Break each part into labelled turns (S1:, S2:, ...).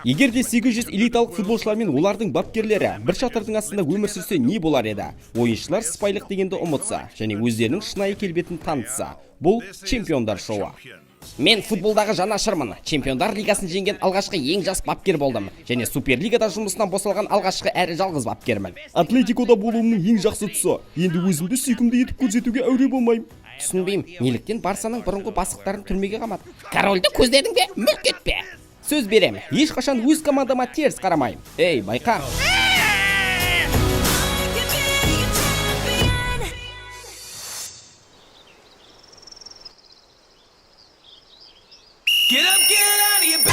S1: Егер де 800 элиталық футболшылар мен олардың бапкерлері бір шатырдың астында өмір сүрсе не болар еді? Ойыншылар сыпайылық дегенді ұмытса және өздерінің шынайы келбетін танытса. Бұл чемпиондар шоуы. Мен футболдағы жанашырмын. Чемпиондар лигасын жеңген алғашқы ең жас бапкер болдым және Суперлигада жұмысынан босалған алғашқы әрі жалғыз бапкермін.
S2: Атлетикода болуымның ең жақсы тұсы. Енді өзімді сүйкімді етіп көрсетуге әуре болмаймын.
S1: Түсінбеймін, неліктен Барсаның бұрынғы бастықтарын түрмеге қамады? Корольді көздердің бе? Мүлк етпе. Сөз беремін, ешқашан өз командама теріс қарамаймын. Ей, байқа.
S3: Get up, get out of your bed.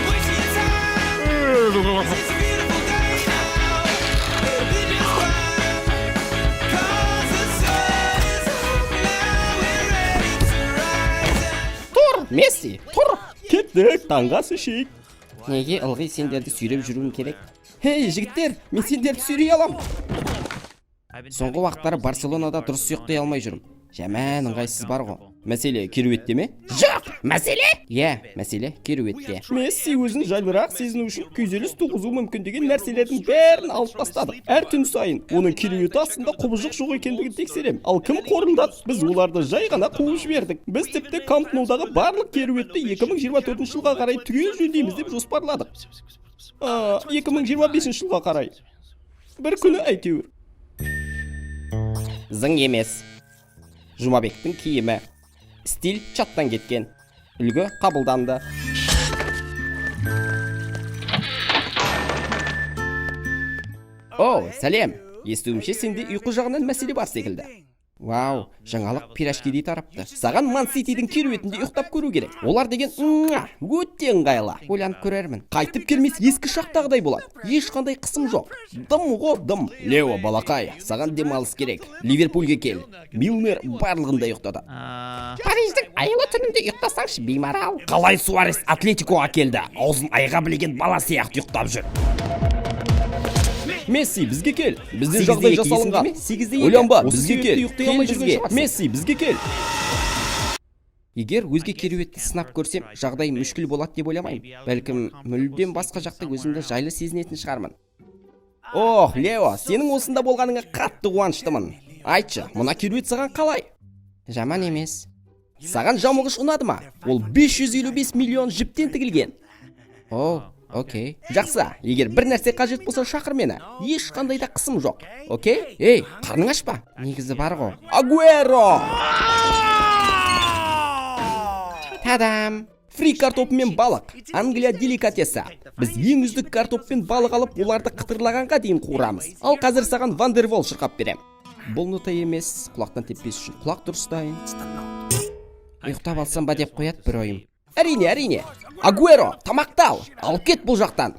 S3: Wasting your time. It's a beautiful day now. We just run. 'Cause the sun is up now. We're ready to rise.
S1: Тұр, Месси, тұр.
S2: Кеттік, таңға сішейік.
S1: Неге ылғи сендерді сүйреп жүруім керек? Хей, жігіттер, мен сендерді сүйрей алам. Соңғы уақыттары Барселонада дұрыс ұйықтай алмай жүрмін. Жаман ыңғайсыз бар ғой. Мәселе керуетте ме? Жоқ, мәселе? Иә, мәселе керуетте.
S2: Месси өзін жайлырақ сезіну үшін күйзеліс туғызуы мүмкін деген нәрселердің бәрін алып тастадық. Әр түн сайын оның керуеті астында құбыжық жоқ екендігін тексерем. Ал кім қорындады? Біз оларды жай ғана қуып жібердік. Біз тіпті Камп Ноудағы барлық керуетті 2024 жылға қарай түгел жөндейміз деп жоспарладық. 2025 жылға қарай. Бір күні әйтеуір.
S1: Зың емес. Жұмабектің киімі. Стиль чаттан кеткен. Үлгі қабылданды. О, сәлем. Естуімше сенде ұйқы жағынан мәселе бар секілді. Вау, жаңалық пирашкедей тарапты. Саған Ман Ситидің керуетінде ұйықтап көру керек. Олар деген өте ыңғайлы. Ойланып көрермін. Қайтып келмес ескі шақтағыдай болады. Ешқандай қысым жоқ. Дым ғой, дым. Лео, балақай, саған демалыс керек. Ливерпульге кел. Милнер барлығында ұйықтады. Париждің айлы түнінде ұйықтасаңшы, беймарал. Қалай Суарес Атлетикоға келді? Аузын айға білеген бала сияқты ұйықтап жүр.
S2: Месси, бізге кел. Бізде жағдай жасалынған. Ойланба, бізге кел. Месси, бізге кел.
S1: Егер өзге керуетті сынап көрсем, жағдай мүшкіл болады деп ойламаймын. Бәлкім, мүлдем басқа жақта өзімді жайлы сезінетін шығармын. Ох, Лео, сенің осында болғаныңа қатты қуаныштымын. Айтшы, мұна керует саған қалай? Жаман емес. Саған жамылғыш ұнады ма? Ол 555 миллион жіптен тігілген. О, окей. Жақсы, егер бір нәрсе қажет болса шақыр мені. Ешқандай да қысым жоқ. Окей? Ей, қарның ашпа. Негізі бар ғой. Агуэро! Тадам! Фри картоп мен балық. Англия деликатесі. Біз ең үздік картоп мен балық алып, оларды қытырлағанға дейін қуырамыз. Ал қазір саған Вандервол шырқап берем. Бұл нота емес, құлақтан теппес үшін құлақ дұрыстайын. Ұйықтап алсам ба деп қояды бір ойым. Әрине. Агуэро, тамақтал. Алып кет бұл жақтан.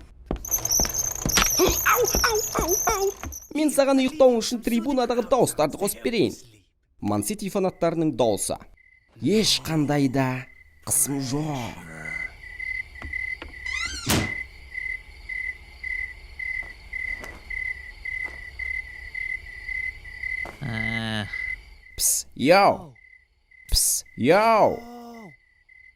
S1: Мен саған ұйықтауың үшін трибунадағы дауыстарды қосып берейін. Ман Сити фанаттарының дауысы. Ешқандай да қысым жоқ. Пс, яу. Пс, яу.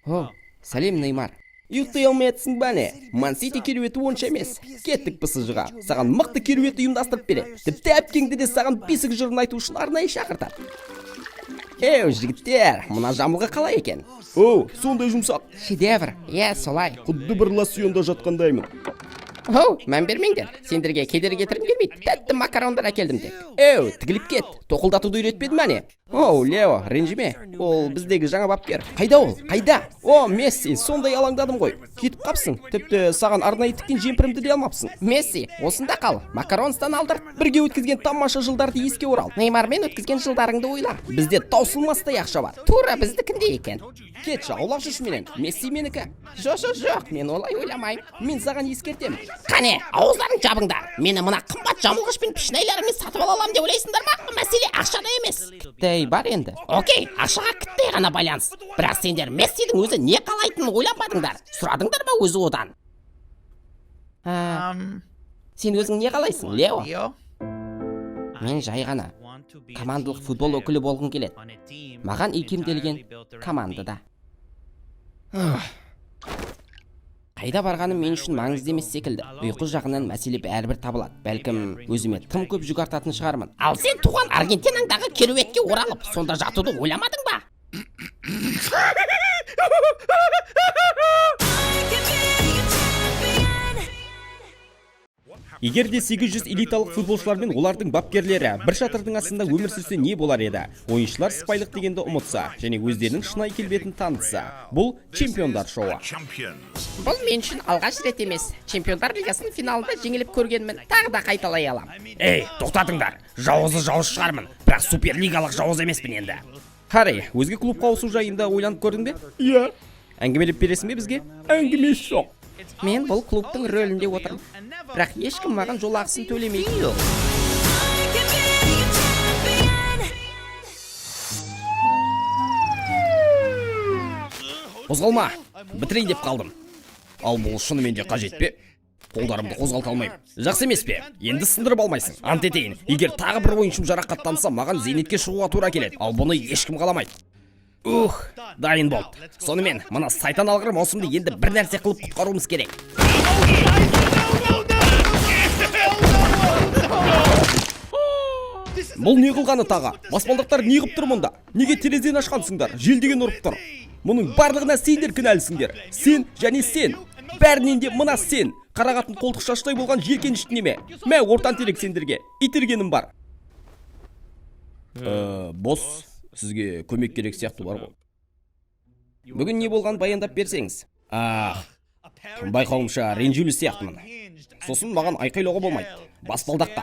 S1: О, сәлем, Неймар. Ұйықтай алмайатсың ба не? Ман Сити керуеті онша емес. Кеттік пысыжыға. Саған мықты керует ұйымдастырып бере. Тіпті әпкеңді де саған бесік жырын айту үшін арнайы шақыртады. Еу, жігіттер, мұна жамылғы қалай екен?
S2: О, сондай жұмсақ.
S1: Шедевр, солай.
S2: Құдды бір лосьонда жатқандаймын.
S1: Оу, мән бермеңдер. Сендерге кедергі кетірім келмейді. Тәтті макарондар әкелдім тек. Еу, тігіліп кет. Тоқылдатуды үйретпеді мәне? Оу, Лео, ренжіме. Ол біздегі жаңа бапкер. Қайда ол? Қайда? О, Месси, сондай алаңдадым ғой. Кетіп қапсың. Тіпті саған арнайы тіккен жемпірімді де алмапсың. Месси, осында қал. Макаронстан алдыр. Бірге өткізген тамаша жылдарды еске орал. Неймармен өткізген жылдарыңды ойла. Бізде таусылмастай ақша бар. Тура біздікінде екен. Кетші, аулақ жүрші менен. Месси менікі. Жоқ, мен олай ойламайым. Мен саған ескертемін. Қане, ауызларын жабыңдар. Мені мына қымбат жамылғыш пен пішнайларымен сатып алалам деп ойлайсыңдар ма? Мәселе ақшада емес. Кіттей бар енді. Окей, ақшаға кіттей ғана байланыс. Бірақ сендер Мессидің өзі не қалайтынын ойланбадыңдар. Сұрадыңдар ма өзі одан? Сен өзің не қалайсың, Лео? Мен жай ғана командалық футбол өкілі болғым келеді. Маған икемделген командада. Қайда барғаным мен үшін маңызды емес секілді. Ұйқы жағынан мәселе бәрібір табылады. Бәлкім өзіме тым көп жүк артатын шығармын. Ал сен туған Аргентинаңдағы керуетке оралып, сонда жатуды ойламадың ба?
S2: Егер де 800 элиталық футболшылар мен олардың бапкерлері бір шатырдың астында өмір сүрсе не болар еді? Ойыншылар сыпайылық дегенді ұмытса және өздерінің шынайы келбетін танытса, бұл чемпиондар шоуы.
S1: Бұл мен үшін алғаш рет емес. Чемпиондар лигасының финалында жеңіліп көргенмін. Тағы да қайталай алам.
S4: Ей, тоқтатыңдар. Жауызы жауыз шығармын. Бірақ суперлигалық жауыз емеспін енді.
S2: Харри, өзге клубқа ауысу жайында ойланып көрдің бе?
S5: Иә,
S2: Әңгімелеп бересің бе бізге?
S5: әңгіме жоқ.
S1: Мен бұл клубтың рөлінде отырмын. Бірақ ешкім маған жол ақысын төлемейді.
S4: Қозғалма. Бітірейін деп қалдым. Ал бұл шынымен де қажет пе? Қолдарымды қозғалта алмаймын. Жақсы емес пе? Енді сындырып алмайсың. Ант етейін. Егер тағы бір ойыншым жарақаттанса, маған зейнетке шығуға тура келеді. Ал бұны ешкім қаламайды. Дайын болды. Сонымен, мына сайтан алғыр маусымды енді бір нәрсе қылып құтқаруымыз керек.
S2: Бұл не қылғаны таға? Баспалдақтар не қып тұр мұнда? Неге терезеден ашқансыңдар? Жел деген ұрып тұр. Мұның барлығына сендер кінәлісіңдер. Сен және сен. Бәрінен де мына сен. Қарағатын қолтық шаштай болған желкенішті неме? Мә, ортан терек сендерге. Итергенім бар. Бос, сізге көмек керек сияқты бар ғой. Бүгін не болған баяндап берсеңіз?
S4: Байқауымша ренжулі сияқтымын. Сосын маған айқайлауға болмайды. Баспалдақта.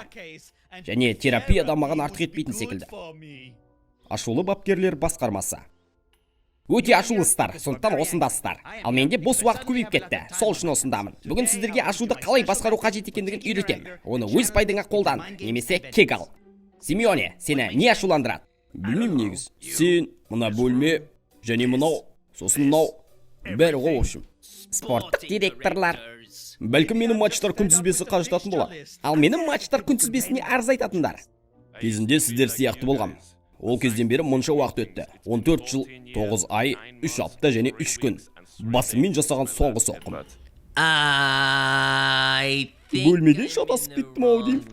S4: Және терапияда маған артық етпейтін секілді.
S2: Ашулы бапкерлер басқармасы.
S4: Өте ашулысыздар, сондықтан осындасыздар. Ал менде бос уақыт көбейіп кетті. Сол үшін осындамын. Бүгін сіздерге ашуды қалай басқару қажет екендігін үйретемін. Оны өз пайдаңа қолдан, немесе кек ал. Симеоне, сені не ашуландырады?
S2: Білмеймін негіз. Сен, мына бөлме, және мынау, сосын мынау, бәрі ғой общем.
S1: Спорттық директорлар.
S2: Бәлкім менің матчтар күнтізбесі қажытатын болар.
S1: Ал менің матчтар күнтізбесіне арыз айтатындар.
S2: Кезінде сіздер сияқты болғам. Ол кезден бері мұнша уақыт өтті. 14 жыл, 9 ай, 3 апта және 3 күн. Басыммен жасаған соңғы соққым. Бөлмеден шатасып кеттім ау деймін.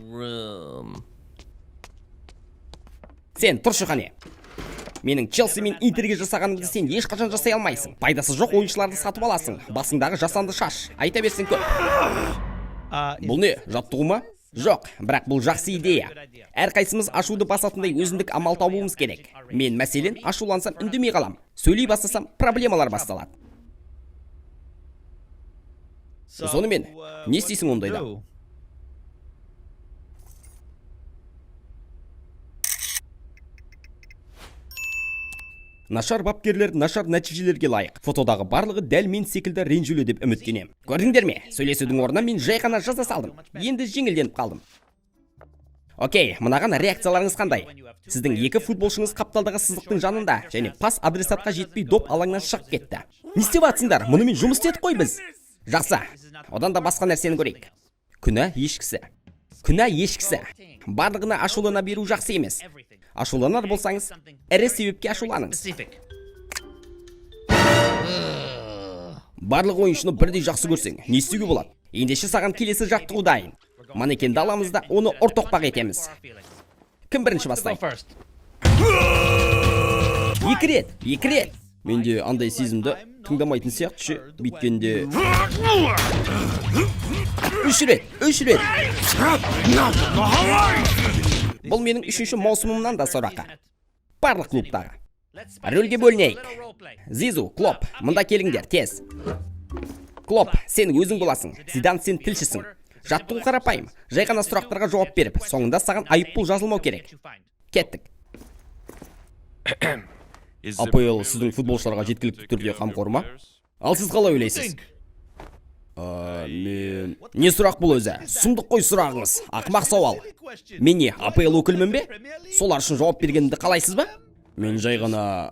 S4: Сен тұршы қане. Менің Челси мен Интерге жасағанымды сен ешқашан жасай алмайсың. Пайдасы жоқ ойыншыларды сатып аласың. Басыңдағы жасанды шаш. Айта берсең көп.
S2: Бұл не, жаттығу ма?
S4: Жоқ, бірақ бұл жақсы идея. Әрқайсымыз ашуды басатындай өзіндік амал табуымыз керек. Мен мәселен ашулансам үндемей қалам. Сөйлей бастасам проблемалар басталады.
S2: Сонымен, не істейсің ондайда? Нашар бапкерлер нашар нәтижелерге лайық. Фотодағы барлығы дәл мен секілді ренжулі деп үміттенем.
S4: Көрдіңдер ме? Сөйлесудің орнына мен жай ғана жаза салдым. Енді жеңілденіп қалдым. Окей, мынаған реакцияларыңыз қандай? Сіздің екі футболшыңыз қапталдағы сызықтың жанында және пас адресатқа жетпей доп алаңнан шығып кетті.
S2: Не істеп атсыңдар? Мұнымен жұмыс істедік қой біз.
S4: Жақсы, одан да басқа нәрсені көрейік.
S2: Күнә ешкісі.
S4: Барлығына ашулана беру жақсы емес.
S2: Ашуланар болсаңыз, ірі себепке ашуланыңыз.
S4: Барлық ойыншыны бірдей жақсы көрсең, не істеуге болады? Ендеше саған келесі жаттығу дайын. Манекенді аламыз да оны ортоқпақ етеміз. Кім бірінші бастайды? Екі рет.
S2: Менде андай сезімді тыңдамайтын сияқты ше, биткенде...
S4: Үш рет. Бұл менің үшінші маусымымнан да сораққа. Барлық клубтағы. Рөлге бөлінейік. Зизу, Клоп, мұнда келіңдер, тез. Клоп, сен өзің боласың. Зидан, сен тілшісің. Жаттығу қарапайым. Жай ғана сұрақтарға жауап беріп, соңында саған айыппұл жазылмау керек. Кеттік.
S2: АПЛ сіздің футболшыларға жеткілікті түрде қамқор ма?
S4: Ал сіз қалай ойлайсыз?
S2: Не сұрақ бұл өзі?
S4: Сұмдық қой сұрағыңыз. Ақымақ сауал. Мен не, АПЛ өкілімін бе? Солар үшін жауап бергенімді қалайсыз ба?
S2: Мен жай ғана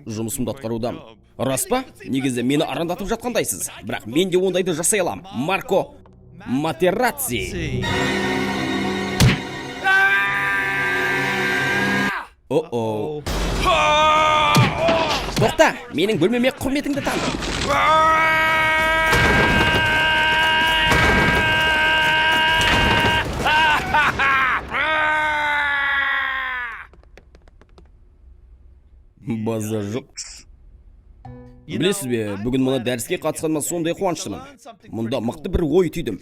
S2: жұмысымды атқарудам.
S4: Рас па? Негізі мені арандатып жатқандайсыз. Бірақ мен де ондайды жасай алам. Марко Матераци. Тоқта, менің бөлмеме құрметіңді тан.
S2: базар жоқ.
S4: Білесіз бе, бүгін мына дәріске қатысқаныма сондай қуаныштымын. Мұнда мықты бір ой түйдім.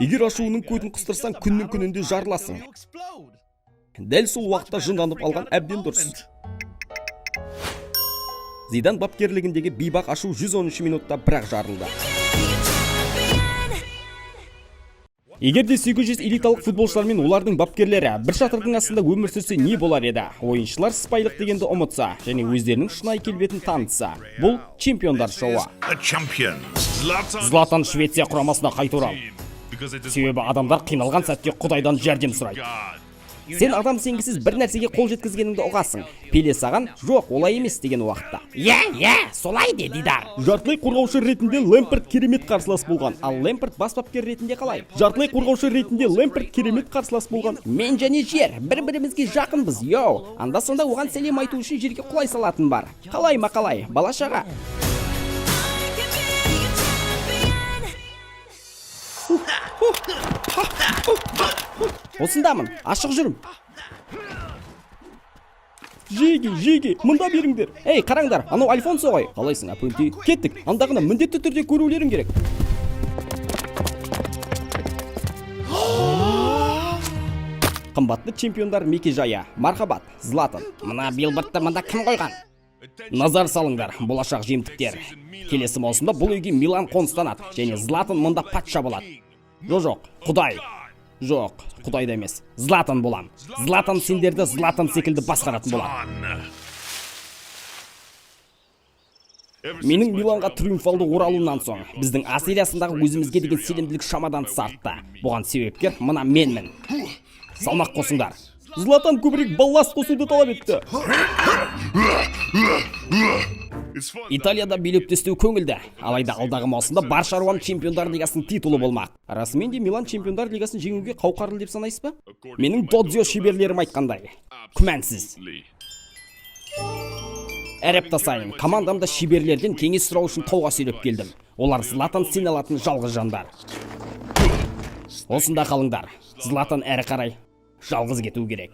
S2: Егер ашуының көтін қыстырсаң, күннің күнінде жарыласың. Дәл сол уақытта жынданып алған әбден дұрыс. Зидан бапкерлігіндегі бейбақ ашу 113 минутта бірақ жарылды. Егер де 800 элиталық футболшылар мен олардың бапкерлері бір шатырдың астында өмір сүрсе не болар еді? Ойыншылар сыпайылық дегенді ұмытса және өздерінің шынайы келбетін танытса. Бұл чемпиондар шоуы.
S5: Златан Швеция құрамасына қайту орал.
S2: Себебі адамдар қиналған сәтте Құдайдан жәрдем сұрайды. Сен адам сенгісіз бір нәрсеге қол жеткізгеніңді ұғасың. Пеле саған жоқ, олай емес деген уақытта.
S1: солай де Дидар.
S2: Жартылай қорғаушы ретінде Лэмпард керемет қарсылас болған. Ал Лэмпард бас бапкер ретінде қалай? Жартылай қорғаушы ретінде Лэмпард керемет қарсылас болған.
S1: Мен және жер бір-бірімізге жақынбыз, йоу. Анда-сонда оған сәлем айту үшін жерге құлай салатын бар. Қалай ма қалай, бала-шаға. Осындамын, ашық жүрім.
S2: Жеге, мұнда беріңдер.
S1: Ей, қараңдар, анау Альфонсо ғой.
S2: Қалайсың, апөнти? Кеттік, андағына міндетті түрде көрулерің керек. Қымбатты чемпиондар мекежайы, мархабат, Златан.
S1: Мына билбордты мында кім қойған?
S2: Назар салыңдар, болашақ жемтіктер. Келесі маусымда бұл үйге Милан қоныстанады, және Златан мұнда патша болады. Жоқ, Құдай. Жоқ, Құдай да емес. Златан болам. Златан сендерді Златан секілді басқаратын болам. Менің Миланға триумфалды оралуымнан соң, біздің А сериясындағы өзімізге деген сенімділік шамадан тыс артты. Бұған себепкер мына менмін. Салмақ қосыңдар. Златан көбірек балласт қосуды талап етті.
S1: Италияда билеп төстеу көңілді. Алайда алдағы маусымда бар шаруам чемпиондар лигасының титулы болмақ.
S2: Расымен де Милан чемпиондар лигасын жеңуге қауқарлы деп санайсыз ба? Менің додзио шеберлерім айтқандай.
S1: Күмәнсіз. Әр апта сайын командамда шеберлерден кеңес сұрау үшін тауға сөйлеп келдім. Олар Златан сене алатын жалғыз жандар. Осында қалыңдар. Златан әрі қарай жалғыз кету керек.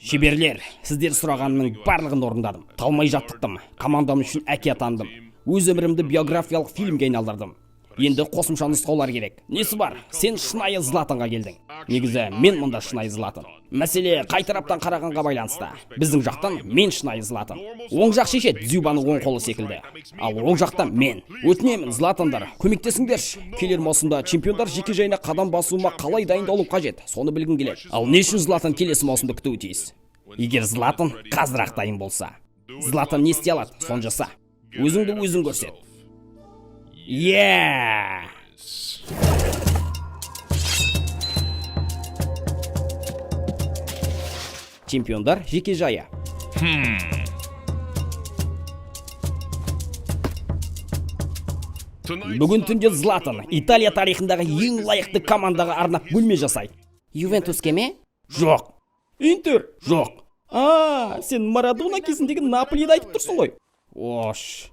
S1: Шеберлер, сіздер сұрағанның барлығын орындадым. Талмай жаттықтым. Командам үшін әке атандым. Өз өмірімді биографиялық фильмге айналдырдым. Енді қосымша нұсқаулар керек. Несі бар? Сен шынайы Златанға келдің. Негізі мен мұнда шынайы Златан. Мәселе қай тараптан қарағанға байланысты. Біздің жақтан мен шынайы Златан. Оң жақ шешеді Дзюбаның оң қолы секілді. Ал оң жақтан мен. Өтінемін, Златандар, көмектесіңдерші. Келер маусымда чемпиондар жеке жайына қадам басуыма қалай дайындалу қажет, соны білгім келеді. Ал не үшін Златан келесі маусымда күтуі тиіс? Егер Златан қазір-ақ дайын болса. Златан не істей алады, соны жаса. Өзіңді өзің көрсет. Чемпиондар жеке жайы. Бүгін түнде Златан Италия тарихындағы ең лайықты командаға арнап бөлме жасайды. Ювентуске ме? Жоқ.
S2: Интер?
S1: Жоқ.
S2: Сен Марадона кезіндегі Наполиді айтып тұрсың ғой.
S1: Ош.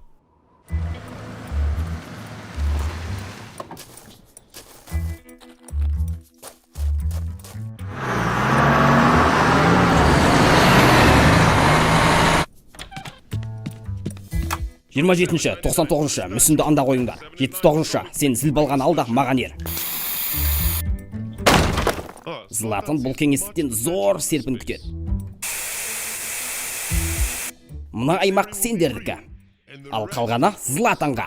S1: Жиырма 97-99 мүсінді анда қойыңдар. 79 сен зіл балған алда маған ер. Златан бұл кеңестіктен зор серпін күтеді. Мына аймақ сендердікі. Ал қалғаны Златанға.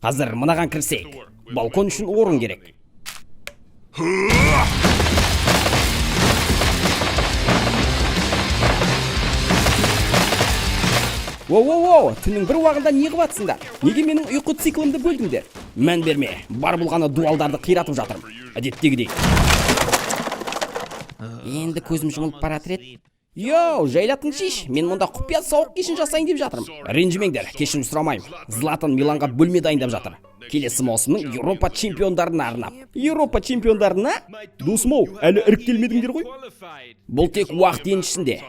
S1: Қазір мынаған кірсейік. Балкон үшін орын керек. Воу, түннің бір уағында не қыватсыңдар? Неге менің ұйқы циклымды бөлдіңдер? Мән берме, бар болғаны дуалдарды қиратып жатырмын. Әдеттегідей. Енді көзім жұмылып баратыр еді. Йоу, жайлатын шеш, мен мұнда құпия сауық кешін жасайын деп жатырмын. Ренжімеңдер, кешін сұрамайым. Златан Миланға бөлме дайындап жатыр. Келесі маусымның Еуропа чемпиондарына арнап.
S2: Еуропа чемпиондарына? Досым-ау, әлі іріктелмедіңдер ғой?
S1: Бұл тек уақыт еншісінде.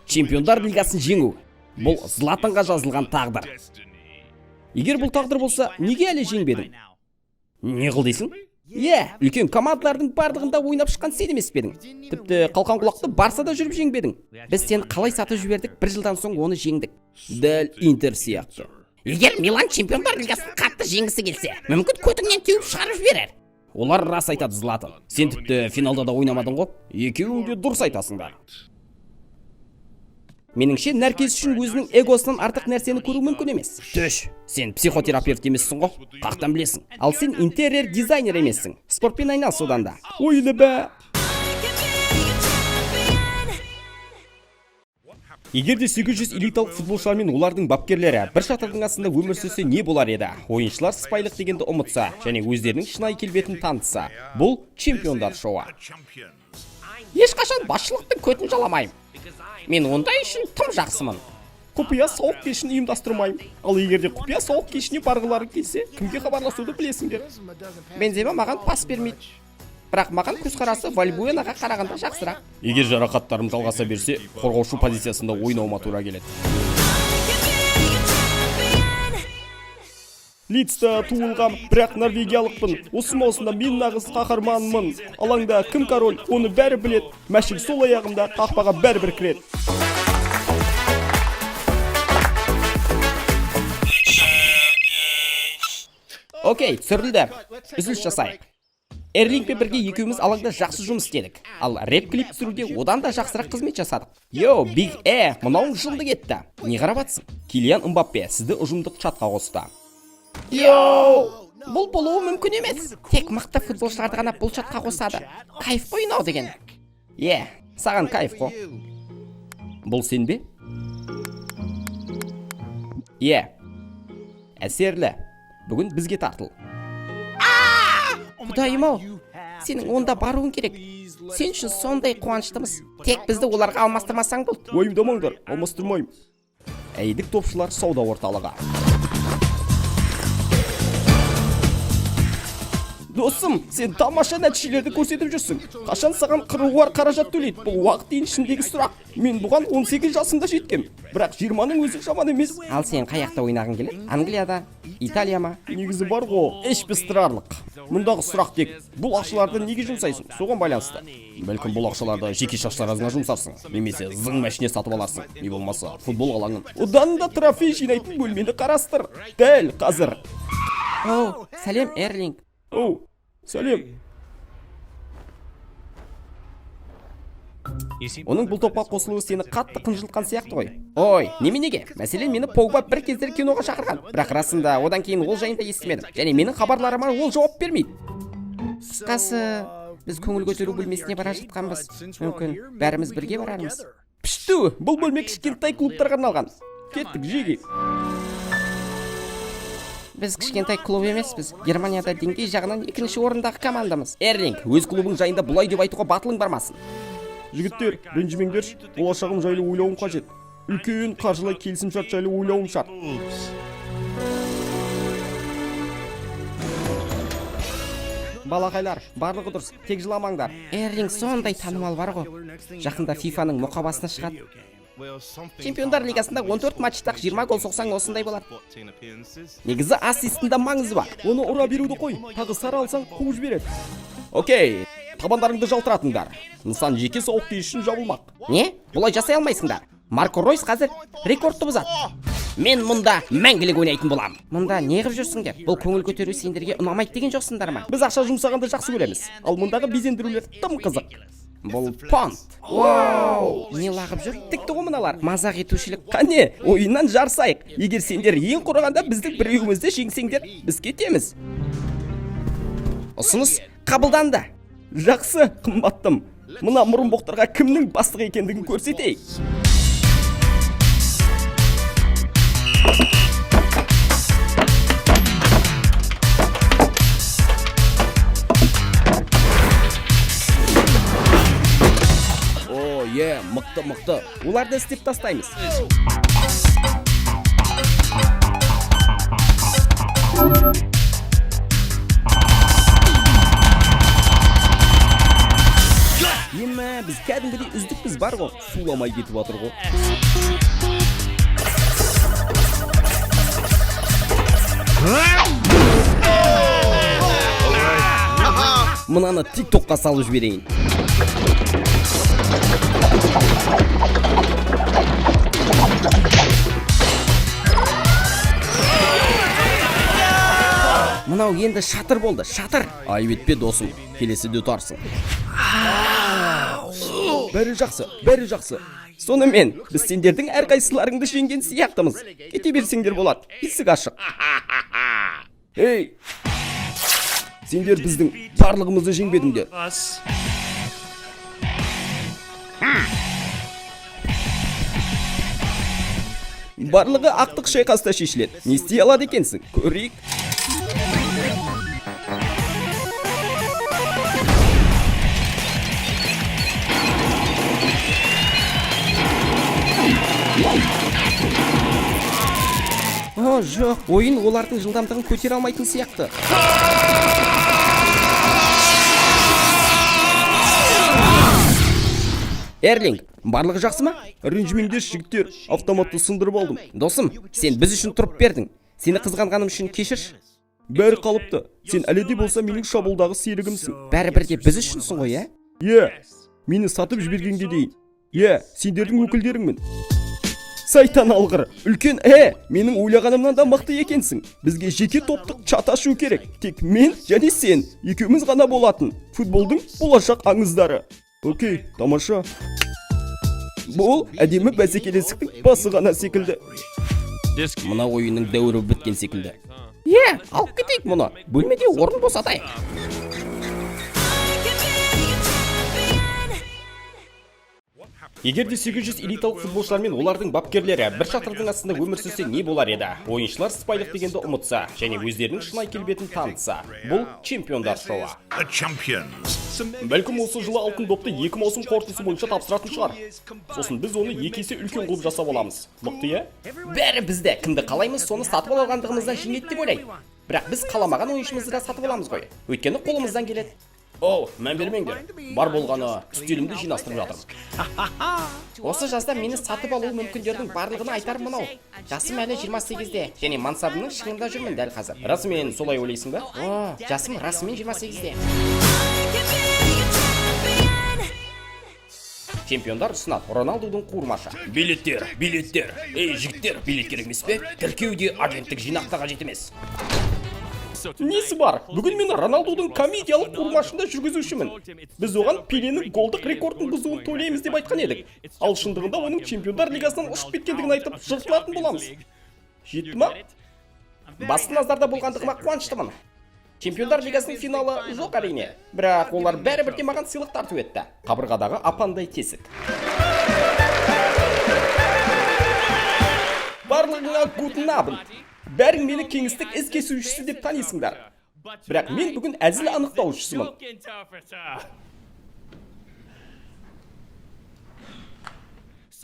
S1: Чемпиондар лигасын жеңу. Бұл Златанға жазылған тағдыр.
S2: Егер бұл тағдыр болса, неге әлі жеңбедің?
S4: Не қыл дейсің?
S1: Иә, үлкен командалардың барлығында ойнап шыққан сен емес пе едің? Тіпті қалқан құлақты Барсада жүріп жеңбедің. Біз сені қалай сатып жібердік, бір жылдан соң оны жеңдік.
S2: Дәл Интер сияқты.
S1: Егер Милан чемпиондар лигасын қатты жеңгісі келсе, мүмкін көтіңнен теуіп шығарып жіберер.
S4: Олар рас айтады, Златан. Сен тіпті финалда да ойнамадың ғой. Екеуің де дұрыс айтасыңдар.
S1: Меніңше нәркес үшін өзінің эгосынан артық нәрсені көру мүмкін емес.
S4: Төш, сен психотерапевт емессің ғой. Қақтан білесің?
S1: Ал сен интерьер дизайнер емессің. Спортпен айналыс одан да.
S2: Ойлы бә. Егер де 800 элиталық футболшылар мен олардың бапкерлері бір шатырдың астында өмір сүрсе не болар еді? Ойыншылар сыпайылық дегенді ұмытса және өздерінің шынайы келбетін танытса, бұл чемпиондар шоуы.
S1: Ешқашан басшылықтың көтін жаламаймын. Мен ондай үшін тым жақсымын.
S2: Құпия сауық кешін ұйымдастырмаймын. Ал егер де құпия сауық кешіне барғылары келсе, кімге хабарласуды білесіңдер?
S1: Бензема маған пас бермейді. Бірақ маған көзқарасы Вальбуэнаға қарағанда жақсырақ.
S2: Егер жарақаттарым жалғаса берсе, қорғаушы позициясында ойнауыма тура келеді. Лидста туылғам, бірақ норвегиялықпын. Осы маусымда мен нағыз қаһарманмын. Алаңда кім король, оны бәрі білет. Мәшік сол аяғымда қақпаға бәрібір кіреді.
S1: Окей, түсірілді. Үзіліс жасайық. Эрлингпен бірге екеуміз алаңда жақсы жұмыс істедік. Ал рэп клип түсіруде одан да жақсырақ қызмет жасадық. Йоу, Биг мынауың жылды кетті. Не қарап атсың? Килиан Мбаппе сізді ұжымдық чатқа қосты. Йоу! Бұл болуы мүмкін емес. Тек мықты футболшыларды ғана бұл чатқа қосады. Кайф қой мынау деген. Саған кайф қой. Бұл сен бе? Әсерлі. Бүгін бізге тартыл. Құдайым-ау, сенің онда баруың керек. Сен үшін сондай қуаныштымыз. Тек бізді оларға алмастырмасаң болды.
S2: Уайымдамаңдар, алмастырмайым. Әйдік топшылар сауда орталығы. Досым, сен тамаша нәтижелерді көрсетіп жүрсің. Қашан саған қыруар қаражат төлейді? Бұл уақыт ішіндегі сұрақ. Мен бұған 18 жасымда жеткем. Бірақ 20-ның өзі жаман емес.
S1: Ал сен қаяқта ойнағың келеді? Англияда, Италия ма?
S2: Негізі бар ғой, эшпестірарлық. Мұндағы сұрақ тек, бұл ақшаларды неге жұмсайсың? Соған байланысты. Бәлкім бұл ақшаларды жеке шаштаразыңа жұмсарсың, немесе зың мәшіне сатып аларсың, не болмаса футбол алаңын. Одан да трофей жинайтын бөлмені қарастыр. Дәл қазір.
S1: Оу, сәлем Эрлинг.
S2: Оу, сәлем.
S1: Оның бұл топқа қосылуы сені қатты қынжылтқан сияқты ғой. Ой, неменеге? Мәселен, мені Погба бір кездер киноға шақырған. Бірақ расында одан кейін ол жайында естімедім. Және менің хабарларыма ол жауап бермейді. Қысқасы, біз көңіл көтеру бөлмесіне бара жатқанбыз. Мүмкін бәріміз бірге барармыз.
S2: Пішту, бұл бөлме кішкентай клубтарға арналған. Кеттік, жеге.
S1: Біз кішкентай клуб емеспіз. Германияда деңгей жағынан екінші орындағы командамыз. Эрлинг, өз клубың жайында бұлай деп айтуға батылың бармасын.
S2: Жігіттер, ренжімеңдер, болашағым жайлы ойлауым қажет. Үлкен қаржылай келісімшарт жайлы ойлауым шарт.
S1: Балақайлар, барлығы дұрыс, тек жыламаңдар. Эрлинг сондай танымал бар ғой. Жақында FIFA-ның мұқабасына шығады. Чемпиондар лигасында 14 матчтақ 20 гол соқсаң осындай болады. Негізі ассистында маңызы бар.
S2: Оны ұра беруді қой, тағы сары алсаң қуып жібереді. Окей, табандарыңды жалтыратыңдар. Нысан жеке сауық үшін жабылмақ.
S1: Не? Бұлай жасай алмайсыңдар. Марко Ройс қазір рекордты бұзады. Мен мұнда мәңгілік ойнайтын болам. Мұнда не қып жүрсіңдер? Бұл көңіл көтеру сендерге ұнамайды деген жоқсыңдар ма?
S2: Біз ақша жұмсағанды жақсы көреміз. Ал мұндағы безендірулер тым қызық.
S1: Бұл понт. Вау! Не лағып жүр?
S2: Тікті ғой мыналар.
S1: Мазақ етушілік.
S2: Қане, ойыннан жарсайық. Егер сендер ең құрағанда біздің біреуімізді жеңсеңдер, біз кетеміз.
S1: Ұсыныс қабылданды.
S2: Жақсы, қымбаттым. Мына мұрынбоқтарға кімнің бастық екендігін көрсетейік.
S1: Мықты. Оларды істеп тастаймыз.
S2: Ема, біз кәдімгідей үздікпіз бар ғой. Суламай кетіп атыр ғой.
S4: Мынаны тиктокқа салып жіберейін. Мынау енді шатыр болды, шатыр. Айып етпе досым, келесіде ұтарсың.
S2: Бәрі жақсы, бәрі жақсы. Сонымен, біз сендердің әрқайсыларыңды жеңген сияқтымыз. Кете берсеңдер болады, есік ашық. Ей! Сендер біздің барлығымызды жеңбедіңдер. Барлығы ақтық шайқаста шешіледі. Не істей алады екенсің? Көрейік.
S1: О, жоқ, ойын олардың жылдамдығын көтере алмайтын сияқты. Эрлинг, барлығы жақсы ма?
S2: Ренжімеңдер жігіттер, автоматты сындырып алдым.
S1: Досым, сен біз үшін тұрып бердің. Сені қызғанғаным үшін кешірші.
S2: Бәрі қалыпты. Сен әлі де болса менің шабуылдағы серігімсің.
S1: Бәрібір де біз үшінсің ғой, ә?
S2: Е, мені сатып жібергенге дейін. Е, сендердің өкілдеріңмін. Сайтан алғыр, үлкен менің ойлағанымнан да мықты екенсің. Бізге жеке топтық чат ашу керек. Тек мен және сен, екеуміз ғана болатын. Футболдың болашақ аңыздары. Окей, тамаша. Бұл әдемі бәсекелестіктің басы ғана секілді.
S1: Мына ойынның дәуірі біткен секілді. Алып кетейік мұны. Бөлмеде орын босатайық.
S4: Егер де 800 элиталық футболшылар мен олардың бапкерлері бір шатырдың астында өмір сүрсе не болар еді? Ойыншылар сыпайылық дегенді ұмытса және өздерінің шынайы келбетін танытса, бұл чемпиондар шоуы. Бәлкім осы жылы алтын допты 2 маусым қорытындысы бойынша тапсыратын шығар. Сосын біз оны 2 есе үлкен қылып жасап аламыз. Мықты, е?
S1: Бәрі бізде кімді қалаймыз, соны сатып алғандығымыздан жеңеді деп ойлаймын. Бірақ біз қаламаған ойыншымызды да сатып аламыз ғой. Өйткені қолымыздан келеді.
S4: Оу, мән бермеңдер. Бар болғаны үстелімді жинастырып жатырмын.
S1: Осы жазда мені сатып алу мүмкіндердің барлығына айтар мынау. Жасым әлі 28-де және мансабымның шығында жүрмін дәл қазір.
S4: Расымен солай ойлайсың ба?
S1: О, жасым расымен 28-де.
S4: Чемпиондар ұсынады Роналдудың қуырмашы. Билеттер. Ей, жігіттер, билет керек емес пе? Тіркеуде агенттік жинақта қажет емес.
S2: Несі бар? Бүгін мен Роналдудың комедиялық қуырмашында жүргізушімін. Біз оған Пеленің голдық рекордын бұзуын тойлаймыз деп айтқан едік. Ал шындығында оның чемпиондар лигасынан ұшып кеткендігін айтып жыртылатын боламыз. Жетті ма?
S1: Басты назарда болғандығыма қуаныштымын. Чемпиондар лигасының финалы жоқ әрине. Бірақ олар бәрібір маған сыйлық тарту етті.
S4: Қабырғадағы апандай тесік.
S2: Барлығыңа гутен абнд. Бәрің мені кеңістік із кесушісі деп танисыңдар. Бірақ мен бүгін әзіл анықтаушысымын.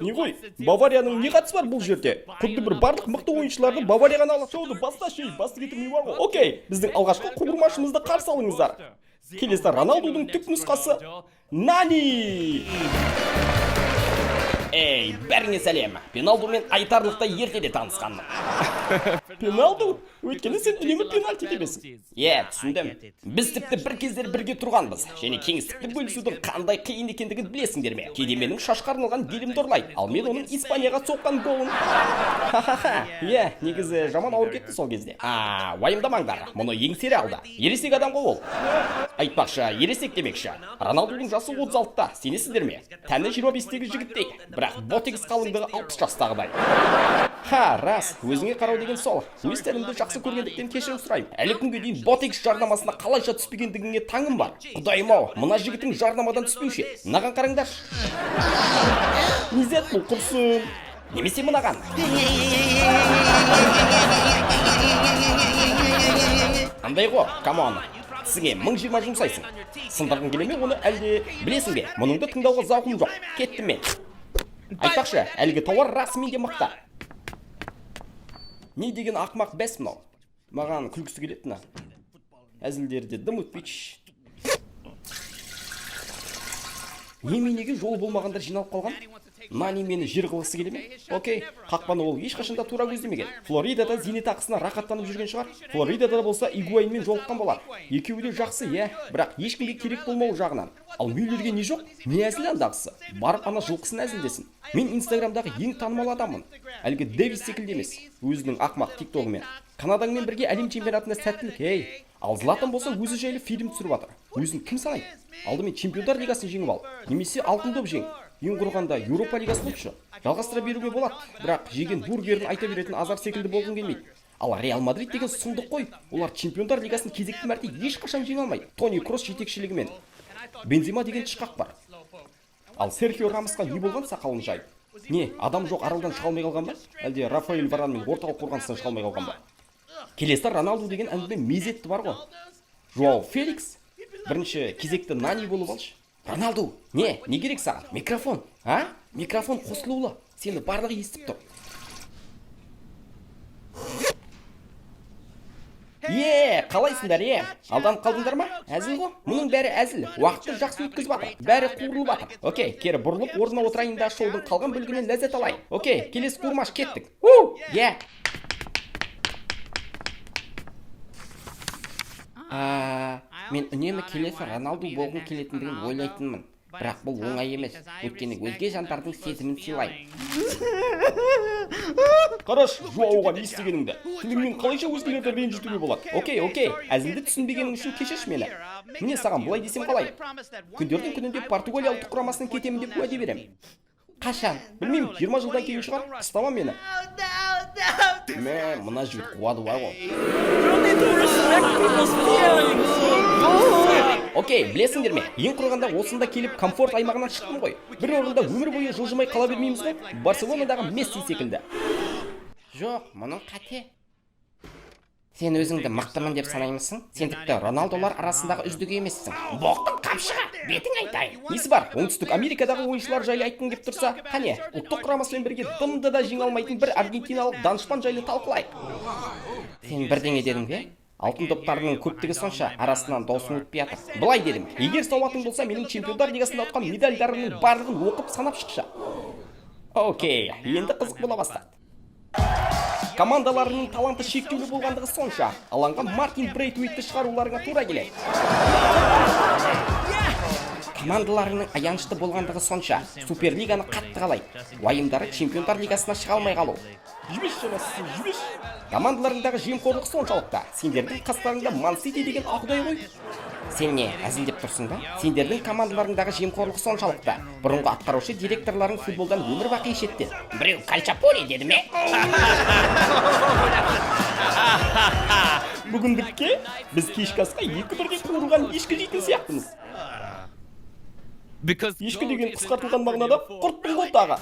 S2: Не ғой, Баварияның не қатысы бар бұл жерде? Құдды бір барлық мықты ойыншыларды Баварияған алып шоуды баста басты кетірмей бар ғой. Окей, біздің алғашқы қуырмашымызды қарсы алыңыздар. Келесі Роналдудың түп нұсқасы Нани!
S4: Ей, бәріңе сәлем. Пеналдумен айтарлықтай ертеде танысқанмын.
S2: Пеналду? Өйткені сен үнемі пенальти тебесің.
S4: Түсіндім. Біз тіпті бір кездер бірге тұрғанбыз. Және кеңістікті бөлісудің қандай қиын екендігін білесіңдер ме? Кейде менің шашқа арналған белімді ұрлайды, ал мен оның Испанияға соққан голын.
S2: Негізі жаман ауыр кетті сол кезде.
S4: Уайымдамаңдар, мұны еңсере алды. Ересек адамға ол. Айтпақшы, ересек демекші. Роналдудың жасы 36-та, сенесіздер ме? Тәні 25-тегі жігіттей, бірақ ботекс қалыңдығы 60 жастағыдай.
S1: Рас, өзіңе қарау деген сол. Өз тәнімді жақсы көргендіктен кешірім сұраймын.
S4: Әлі күнге дейін ботекс жарнамасына қалайша түспегендігіңе таңым бар. Құдайым-ау, мына жігіттің жарнамадан түспеуші. Мынаған қараңдар.
S2: Низет бұл құрсын.
S4: Немесе мынаған. Андай ғой, камон. Тісіңе 1020 жұмсайсың. Сындырғың келе ме оны әлде білесің бе? Мұныңды тыңдауға зауқым жоқ. Кеттім мен. Айтпақшы, әлгі тауар расымен де мықты.
S2: Не деген ақмақ бәс мынау. Маған күлкісі келетіні. Әзілдерде дым өтпейші. неменеге жол болмағандар жиналып қалған? Нани мені жер қылғысы келе ме? Окей, қақпаны ол ешқашанда тура көздемеген. Флоридада зейнетақысына рақаттанып жүрген шығар. Флоридада болса Игуайнмен жолыққан болар. Екеуі де жақсы, бірақ ешкімге керек болмау жағынан. Ал Мюллерге не жоқ? Не әзіл андағысы? Барып ана жылқысын әзілдесін. Мен Инстаграмдағы ең танымал адаммын. Әлгі Дэвис секілді емес, өзінің ақмақ тиктогымен. Канадаңмен бірге әлем чемпионатына сәттілік, Ал Златан болса өзі жайлы фильм түсіріп жатыр. Өзін кім санайды? Алдымен чемпиондар лигасын жеңіп ал, немесе алтын доп жең. Ең құрғанда Еуропа лигасы болшы. Жалғастыра беруге болады, бірақ жеген бургерін айта беретін азар секілді болғың келмейді. Ал Реал Мадрид деген сұмдық қой. Олар чемпиондар лигасын кезекті мәрте ешқашан жеңе алмайды. Тони Кросс жетекшілігімен. Бензема деген тышқақ бар. Ал Серхио Рамосқа не болған сақалын жайып? Не, адам жоқ аралдан шыға алмай қалған ба? Әлде Рафаэль Варанмен орталық қорғаныстан шыға алмай қалған ба? Келесі Роналду деген әңгіме мезетті бар ғой. Жоау Феликс бірінші кезекті Нани болып алшы. Роналду, не керек саған? Микрофон, Микрофон қосылулы. Сені барлығы естіп тұр. Қалайсыңдар, Алданып қалдыңдар ма? Әзіл ғой? Мұның бәрі әзіл. Уақытты жақсы өткізіп жатыр. Бәрі қуырылып жатыр. Окей, кері бұрылып, орнына отырайын да шоудың қалған бөлігінен ләззат алайын. Окей, келесі қуырмаш кеттік. Мен үнемі келесі Роналду болғым келетіндігін ойлайтынмын. Бірақ бұл оңай емес. Өйткені өзге жандардың сезімін сыйлаймын. Қараш, Жоауға не істегеніңді? Тіліңмен қалайша өзгелерді ренжітуге болады? Окей, әзілді түсінбегенің үшін кешірші мені. Міне саған бұлай десем қалай? Күндердің күнінде Португалия ұлттық құрамасына кетемін деп уәде беремін. Қашан? Білмеймін, 20 жылдан кейін шығар. Қыстама мені. Мына жігіт қуады бар ғой. Окей, білесіңдер ме? Ең құрғанда осында келіп комфорт аймағынан шықтым ғой. Бір орында өмір бойы жылжымай қала бермейміз ғой. Барселонадағы Месси секілді. Жоқ, мұның қате. Сен өзіңді мықтымын деп санаймысың? Сен тіпті Роналдолар арасындағы үздік емессің. Боқтың қапшыға, бетің айтайын. Несі бар? Оңтүстік Америкадағы ойыншылар жайлы айтқың кеп тұрса, қане, ұлттық құрамасымен бірге дымды да жеңе алмайтын бір аргентиналық данышпан жайлы талқылайық. Сен бірдеңе дедің бе? Алтын доптарының көптігі сонша арасынан даусың өтпей жатыр. Былай дедім, егер сауатың болса, менің чемпиондар лигасында ұтқан медальдарымның барлығын оқып санап шықшы. Окей, енді қызық бола бастады. Командаларының таланты шектеулі болғандығы сонша, алаңға Мартин Брейтуитті шығаруларына тура келеді. Командаларының аянышты болғандығы сонша, Суперлиганы қатты қалайды. Уайымдары чемпиондар лигасына шыға алмай қалу. Жібеш. Командаларындағы жемқорлық соншалықта. Сендердің қастарында Ман Сити деген ақұдай ғой. Сен не, әзілдеп тұрсың ба? Сендердің командаларындағы жемқорлық соншалықта. Бұрынғы атқарушы директорларын футболдан өмір бақи шеттен. Біреу Кальчаполи деді ме?
S5: Бүгіндікке біз кешкі асқа 2-1-ге қуырылған ешкі жейтін сияқтымыз. Ешкі деген қысқартылған мағынада құрттың ғой тағы.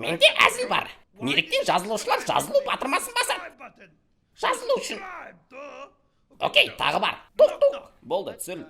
S1: Менде әзіл бар. Неліктен жазылушылар жазылу батырмасын басады? Жазылу үшін. Окей, тағы бар. Тук. Болды, түсіріл.